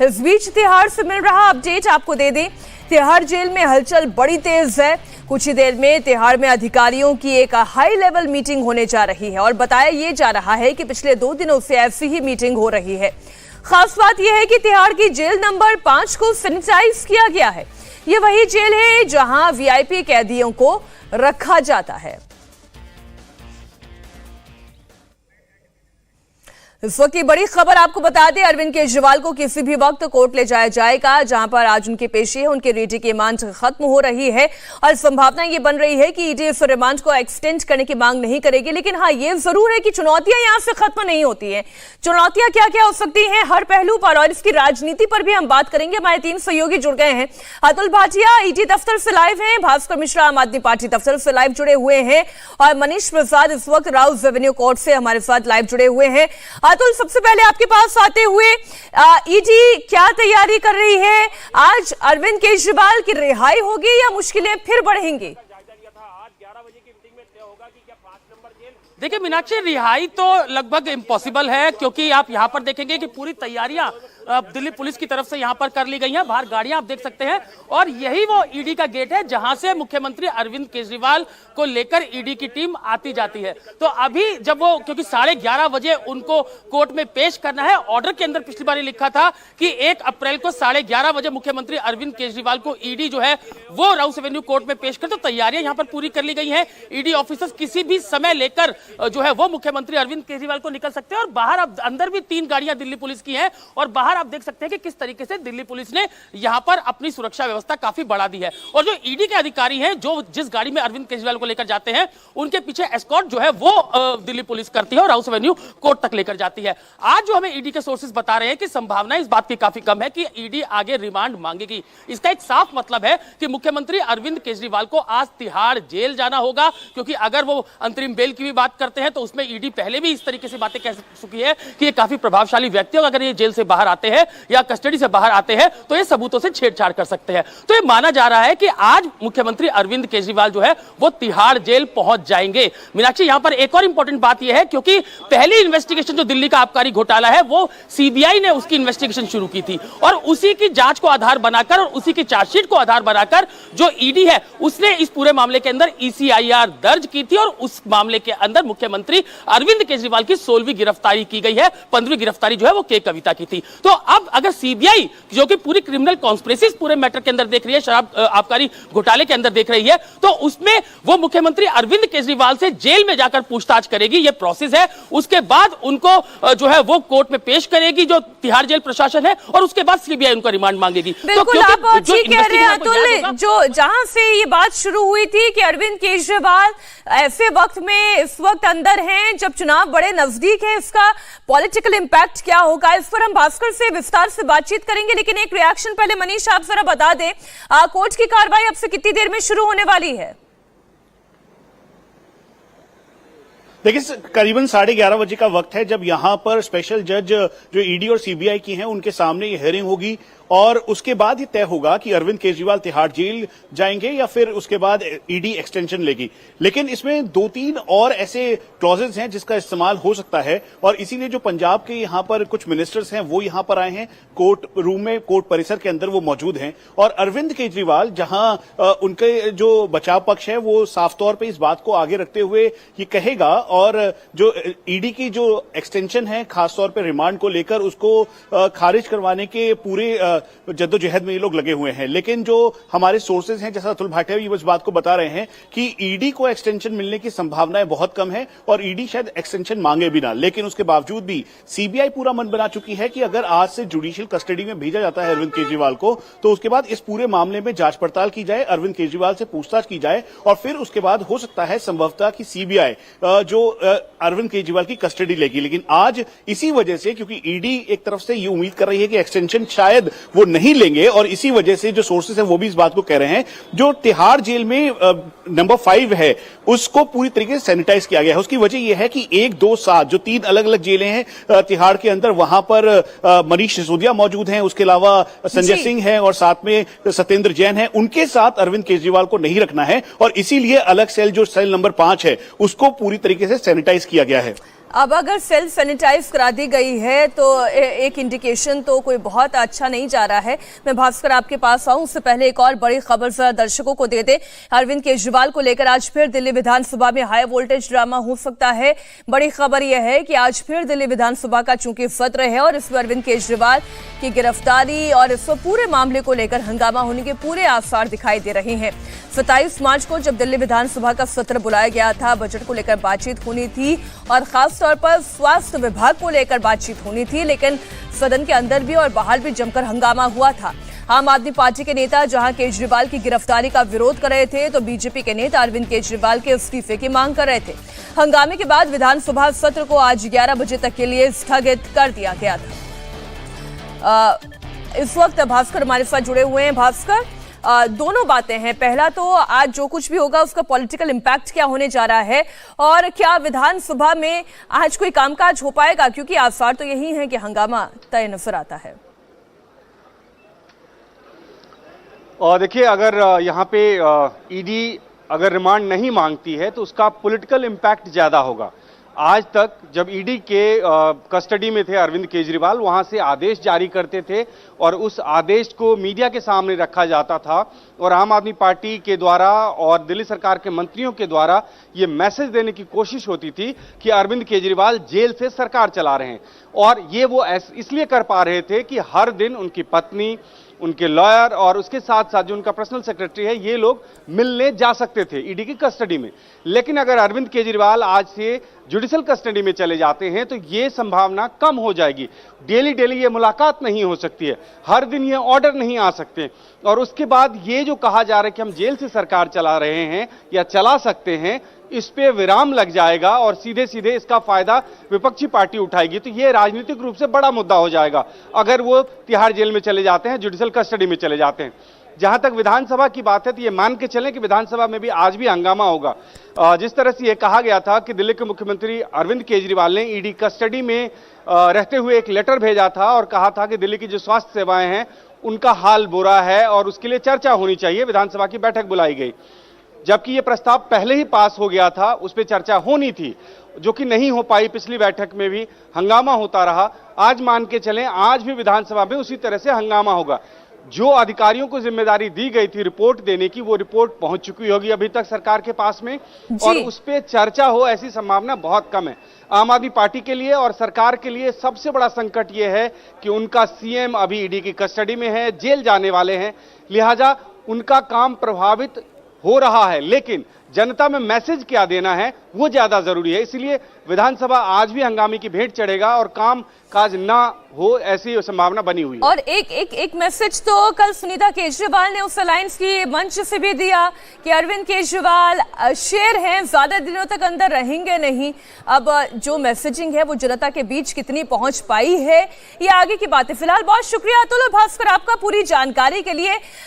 इस बीच तिहाड़ से मिल रहा अपडेट आपको दे दें, तिहाड़ जेल में हलचल बड़ी तेज है। कुछ ही देर में तिहाड़ में अधिकारियों की एक हाई लेवल मीटिंग होने जा रही है और बताया ये जा रहा है कि पिछले 2 दिनों से ऐसी ही मीटिंग हो रही है। खास बात यह है कि तिहाड़ की जेल नंबर 5 को सैनिटाइज किया गया है। ये वही जेल है जहां वीआईपी कैदियों को रखा जाता है। इस वक्त की बड़ी खबर आपको बता दें, अरविंद केजरीवाल को किसी भी वक्त कोर्ट ले जाया जाएगा, जहां पर आज उनकी पेशी है। उनकी ईडी की रिमांड खत्म हो रही है और संभावना ये बन रही है कि ईडी इस रिमांड को एक्सटेंड करने की मांग नहीं करेगी। लेकिन हाँ, ये जरूर है कि चुनौतियां यहां से खत्म नहीं होती हैं। चुनौतियां क्या क्या हो सकती हैं हर पहलू पर और इसकी राजनीति पर भी हम बात करेंगे। हमारे 3 सहयोगी जुड़ गए हैं। अतुल भाटिया ईडी दफ्तर से लाइव हैं, भास्कर मिश्रा आम आदमी पार्टी दफ्तर से लाइव जुड़े हुए हैं और मनीष प्रसाद इस वक्त राउस रेवेन्यू कोर्ट से हमारे साथ लाइव जुड़े हुए हैं। अतुल, सबसे पहले आपके पास आते हुए ईडी क्या तैयारी कर रही है? आज अरविंद केजरीवाल की रिहाई होगी या मुश्किलें फिर बढ़ेंगी? देखिए मीनाक्षी, रिहाई तो लगभग इम्पॉसिबल है क्योंकि आप यहां पर देखेंगे कि पूरी तैयारियां दिल्ली पुलिस की तरफ से यहां पर कर ली गई हैं। बाहर गाड़ियां आप देख सकते हैं और यही वो ईडी का गेट है जहां से मुख्यमंत्री अरविंद केजरीवाल को लेकर ईडी की टीम आती जाती है। तो अभी जब वो, क्योंकि 11:30 बजे उनको कोर्ट में पेश करना है, ऑर्डर के अंदर पिछली बार लिखा था कि 1 अप्रैल को 11:30 बजे मुख्यमंत्री अरविंद केजरीवाल को ईडी जो है वो राउस रेवेन्यू कोर्ट में पेश कर। तो तैयारियां यहां पर पूरी कर ली गई है। ईडी ऑफिसर्स किसी भी समय लेकर जो है वो मुख्यमंत्री अरविंद केजरीवाल को निकल सकते हैं और बाहर अब अंदर भी 3 गाड़ियां दिल्ली पुलिस की हैं और बाहर आप देख सकते हैं कि किस तरीके से दिल्ली पुलिस ने यहां पर अपनी सुरक्षा व्यवस्था काफी बढ़ा दी है। और जो ईडी के अधिकारी हैं जो जिस गाड़ी में अरविंद केजरीवाल को लेकर जाते हैं उनके पीछे एस्कॉर्ट जो है वो दिल्ली पुलिस करती है और हाउस एवेन्यू कोर्ट तक लेकर जाती है। आज जो हमें ईडी के सोर्सेज बता रहे हैं कि संभावना इस बात की काफी कम है कि ईडी आगे रिमांड मांगेगी। इसका एक साफ मतलब है कि मुख्यमंत्री अरविंद केजरीवाल को आज तिहाड़ जेल जाना होगा, क्योंकि अगर वो अंतरिम बेल की भी बात करते हैं तो उसमें ईडी पहले भी इस तरीके से बातें कह चुकी है कि ये काफी प्रभावशाली व्यक्ति है, अगर ये जेल से बाहर आते हैं या कस्टडी से बाहर आते हैं तो ये सबूतों से छेड़छाड़ कर सकते हैं। तो ये माना जा रहा है कि आज मुख्यमंत्री अरविंद केजरीवाल जो है वो तिहाड़ जेल पहुंच जाएंगे। मीनाक्षी, यहां पर एक और इंपॉर्टेंट बात यह है क्योंकि पहली इन्वेस्टिगेशन जो दिल्ली का आबकारी घोटाला है वो सीबीआई ने उसकी इन्वेस्टिगेशन शुरू की थी और उसी की जांच को आधार बनाकर और उसी की चार्जशीट को आधार बनाकर जो ईडी है उसने इस पूरे मामले के अंदर ECIR दर्ज की थी और उस मामले के अंदर मुख्यमंत्री अरविंद केजरीवाल की 16वीं गिरफ्तारी की गई है। 15वीं गिरफ्तारी जो है वो के कविता की थी। तो अब अगर सीबीआई जो कि पूरी क्रिमिनल कॉन्स्पिरेसी पूरे मैटर के अंदर देख रही है, शराब आबकारी घोटाले के अंदर देख रही है, तो उसमें वो मुख्यमंत्री अरविंद केजरीवाल से जेल में जाकर पूछताछ करेगी। ये प्रोसेस है। उसके बाद उनको जो है वो कोर्ट में पेश करेगी जो तिहाड़ जेल प्रशासन है और उसके बाद सीबीआई उनका रिमांड मांगेगी। बिल्कुल, तो आप ठीक कह रहे हैं अतुल। जो जहां से ये बात शुरू हुई थी कि अरविंद केजरीवाल ऐसे वक्त में इस वक्त अंदर हैं जब चुनाव बड़े नजदीक है, इसका पॉलिटिकल इंपैक्ट क्या होगा, इस पर हम भास्कर से विस्तार से बातचीत करेंगे। लेकिन एक रिएक्शन पहले मनीष आप जरा बता दें, कोर्ट की कार्रवाई अब से कितनी देर में शुरू होने वाली है? देखिए, करीबन 11:30 बजे का वक्त है जब यहां पर स्पेशल जज जो ईडी और सीबीआई की हैं उनके सामने ये हियरिंग होगी और उसके बाद ये तय होगा कि अरविंद केजरीवाल तिहाड़ जेल जाएंगे या फिर उसके बाद ईडी एक्सटेंशन लेगी। लेकिन इसमें 2-3 और ऐसे क्लॉजेज हैं जिसका इस्तेमाल हो सकता है और इसीलिए जो पंजाब के यहां पर कुछ मिनिस्टर्स हैं वो यहां पर आए हैं, कोर्ट रूम में, कोर्ट परिसर के अंदर वो मौजूद हैं और अरविंद केजरीवाल जहां उनके जो बचाव पक्ष है वो साफ तौर पर इस बात को आगे रखते हुए ये कहेगा और जो ईडी की जो एक्सटेंशन है खासतौर पर रिमांड को लेकर उसको खारिज करवाने के पूरे जद्दोजहद में ये लोग लगे हुए हैं। लेकिन जो हमारे सोर्सेज हैं, जैसा अतुल भाटिया भी इस बात को बता रहे हैं कि ईडी को एक्सटेंशन मिलने की संभावनाएं बहुत कम है और ईडी शायद एक्सटेंशन मांगे भी ना। लेकिन उसके बावजूद भी सीबीआई पूरा मन बना चुकी है कि अगर आज से जुडिशियल कस्टडी में भेजा जाता है अरविंद केजरीवाल को तो उसके बाद इस पूरे मामले में जांच पड़ताल की जाए, अरविंद केजरीवाल से पूछताछ की जाए और फिर उसके बाद हो सकता है संभवतः कि सीबीआई जो अरविंद केजरीवाल की कस्टडी लेगी। लेकिन आज इसी वजह से, क्योंकि ईडी एक तरफ से ये उम्मीद कर रही है कि एक्सटेंशन शायद वो नहीं लेंगे और इसी वजह से जो सोर्सेस हैं वो भी इस बात को कह रहे हैं जो तिहाड़ जेल में नंबर 5 है उसको पूरी तरीके से सैनिटाइज किया गया है। उसकी वजह यह है कि 1, 2, 7 जो 3 अलग अलग जेलें हैं तिहाड़ के अंदर, वहां पर मनीष सिसोदिया मौजूद हैं, उसके अलावा संजय सिंह हैं और साथ में सत्येंद्र जैन हैं। उनके साथ अरविंद केजरीवाल को नहीं रखना है और इसीलिए अलग सेल जो सेल नंबर 5 है उसको पूरी तरीके से सैनिटाइज किया गया है। अब अगर सेल्फ सैनिटाइज करा दी गई है तो एक इंडिकेशन तो कोई बहुत अच्छा नहीं जा रहा है। मैं भास्कर आपके पास आऊं, उससे पहले एक और बड़ी खबर जरा दर्शकों को दे दें। अरविंद केजरीवाल को लेकर आज फिर दिल्ली विधानसभा में हाई वोल्टेज ड्रामा हो सकता है। बड़ी खबर यह है कि आज फिर दिल्ली विधानसभा का चूंकि सत्र है और इसमें अरविंद केजरीवाल की गिरफ्तारी और इस पूरे मामले को लेकर हंगामा होने के पूरे आसार दिखाई दे रहे हैं। 27 मार्च को जब दिल्ली विधानसभा का सत्र बुलाया गया था, बजट को लेकर बातचीत होनी थी और खास तौर पर स्वास्थ्य विभाग को लेकर बातचीत होनी थी, लेकिन सदन के अंदर भी और बाहर भी जमकर हंगामा हुआ था। आम आदमी पार्टी के नेता जहां केजरीवाल की गिरफ्तारी का विरोध कर रहे थे, तो बीजेपी के नेता अरविंद केजरीवाल के इस्तीफे की मांग कर रहे थे। हंगामे के बाद विधानसभा सत्र को आज 11 बजे तक के लिए स्थगित कर दिया गया था। इस वक्त भास्कर हमारे साथ जुड़े हुए हैं। भास्कर, दोनों बातें हैं। पहला तो आज जो कुछ भी होगा उसका पॉलिटिकल इम्पैक्ट क्या होने जा रहा है और क्या विधानसभा में आज कोई कामकाज हो पाएगा, क्योंकि आसार तो यही है कि हंगामा तय नजर आता है। और देखिए, अगर यहाँ पे ईडी अगर रिमांड नहीं मांगती है तो उसका पॉलिटिकल इम्पैक्ट ज्यादा होगा। आज तक जब ईडी के कस्टडी में थे अरविंद केजरीवाल, वहां से आदेश जारी करते थे और उस आदेश को मीडिया के सामने रखा जाता था और आम आदमी पार्टी के द्वारा और दिल्ली सरकार के मंत्रियों के द्वारा ये मैसेज देने की कोशिश होती थी कि अरविंद केजरीवाल जेल से सरकार चला रहे हैं। और ये वो इसलिए कर पा रहे थे कि हर दिन उनकी पत्नी, उनके लॉयर और उसके साथ साथ जो उनका पर्सनल सेक्रेटरी है, ये लोग मिलने जा सकते थे ईडी की कस्टडी में। लेकिन अगर अरविंद केजरीवाल आज से जुडिशियल कस्टडी में चले जाते हैं तो ये संभावना कम हो जाएगी। डेली डेली ये मुलाकात नहीं हो सकती है, हर दिन ये ऑर्डर नहीं आ सकते। और उसके बाद ये जो कहा जा रहा है कि हम जेल से सरकार चला रहे हैं या चला सकते हैं, इस पे विराम लग जाएगा और सीधे सीधे इसका फायदा विपक्षी पार्टी उठाएगी। तो ये राजनीतिक रूप से बड़ा मुद्दा हो जाएगा अगर वो तिहाड़ जेल में चले जाते हैं, जुडिशियल कस्टडी में चले जाते हैं। जहां तक विधानसभा की बात है तो ये मान के चलें कि विधानसभा में भी आज भी हंगामा होगा। जिस तरह से ये कहा गया था कि दिल्ली के मुख्यमंत्री अरविंद केजरीवाल ने ईडी कस्टडी में रहते हुए एक लेटर भेजा था और कहा था कि दिल्ली की जो स्वास्थ्य सेवाएं हैं उनका हाल बुरा है और उसके लिए चर्चा होनी चाहिए। विधानसभा की बैठक बुलाई गई, जबकि यह प्रस्ताव पहले ही पास हो गया था, उस पर चर्चा होनी थी, जो कि नहीं हो पाई। पिछली बैठक में भी हंगामा होता रहा। आज मान के चलें, आज भी विधानसभा में उसी तरह से हंगामा होगा। जो अधिकारियों को जिम्मेदारी दी गई थी रिपोर्ट देने की, वो रिपोर्ट पहुंच चुकी होगी अभी तक सरकार के पास में और उस पर चर्चा हो ऐसी संभावना बहुत कम है। आम आदमी पार्टी के लिए और सरकार के लिए सबसे बड़ा संकट यह है कि उनका सीएम अभी ईडी की कस्टडी में है, जेल जाने वाले हैं, लिहाजा उनका काम प्रभावित हो रहा है। लेकिन जनता में मैसेज क्या देना है वो ज्यादा जरूरी है। इसलिए विधानसभा आज भी हंगामे की भेंट चढ़ेगा और काम काज ना हो ऐसी संभावना बनी हुई है। और एक मैसेज तो कल सुनीता केजरीवाल ने उस अलायंस की मंच से भी दिया कि अरविंद केजरीवाल शेर हैं, ज्यादा दिनों तक अंदर रहेंगे नहीं। अब जो मैसेजिंग है वो जनता के बीच कितनी पहुंच पाई है, ये आगे की बात है। फिलहाल बहुत शुक्रिया अतुल और भास्कर आपका पूरी जानकारी के लिए।